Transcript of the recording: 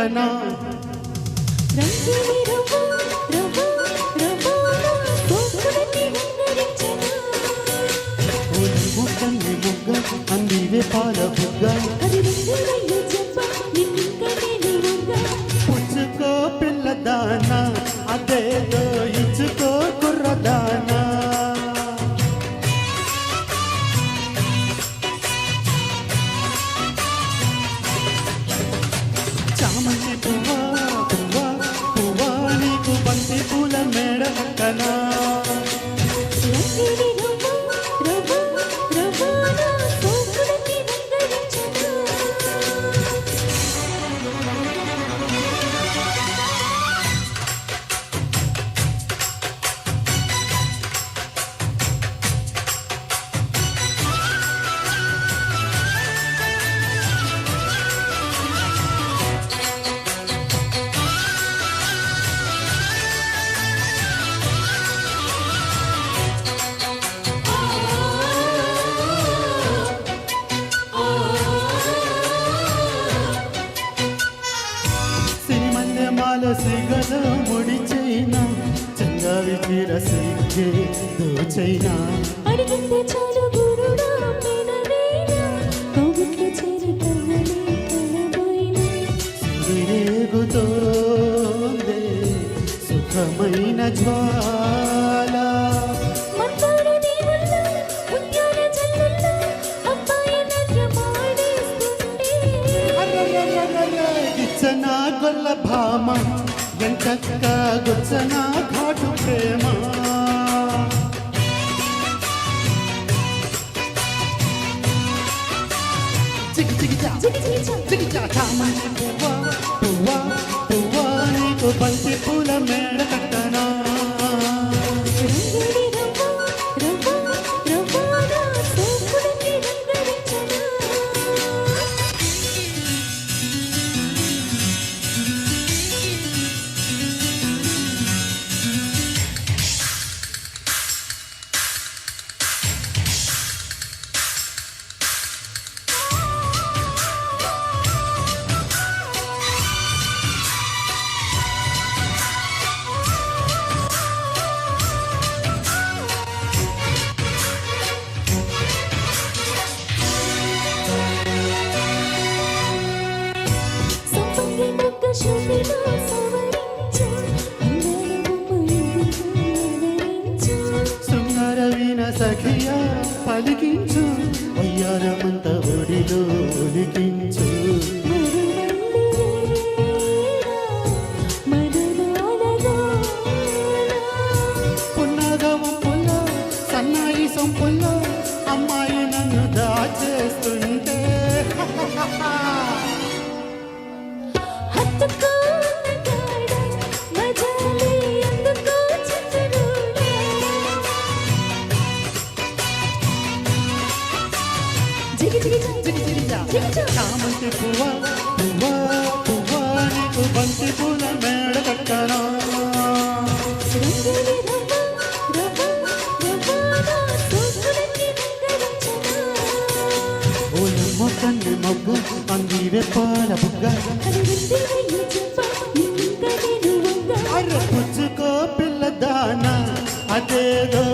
కట్టనా కన్ని ముగ్గ అందివే పాల బుగ్గ పుచ్చుకో పిల్లదానా అదేదో ఇచ్చుకో కుర్రదానా చామంతి పువ్వా పువ్వా పువ్వా నీకు బంతి పూల మేడ కట్టనా సిగల ముడి చైనా చంగావి చీర సిగ్గే దోచైనా అడిగితే చాలు గురుడా మెనవేనా కౌగిట్లో చేరి కన్నలే కలబోయినా సురేగుతోందే సుఖమైన జ్వాల మందార దీవుల్లో ముత్యాల జల్లుల్లో అబ్బాయి నాట్యమాడేస్తుంటే గిచ్చన గొల్ల భామ ఎంచక్క గుచ్చన ఘాటు ప్రేమ చామంతి పువ్వా పువ్వా పువ్వా నీకు బంతి పూల మేడ కట్టనా శృంగారవీణ సఖియా పలికించు వయ్యారమంత ఒడిలో ఒలికించు పున్నగవ పుల్ల సన్నాయి సొంపుల్ల అమ్మాయి నన్ను దాచేస్తుంటే చామంతి పువ్వా పువ్వా పువ్వా నీకు బంతి పూల మేడ కట్టనా ఓలమ్మ కన్ని మొగ్గు అందివే పాల బుగ్గ పుచ్చుకో పిల్లదానా అదేదో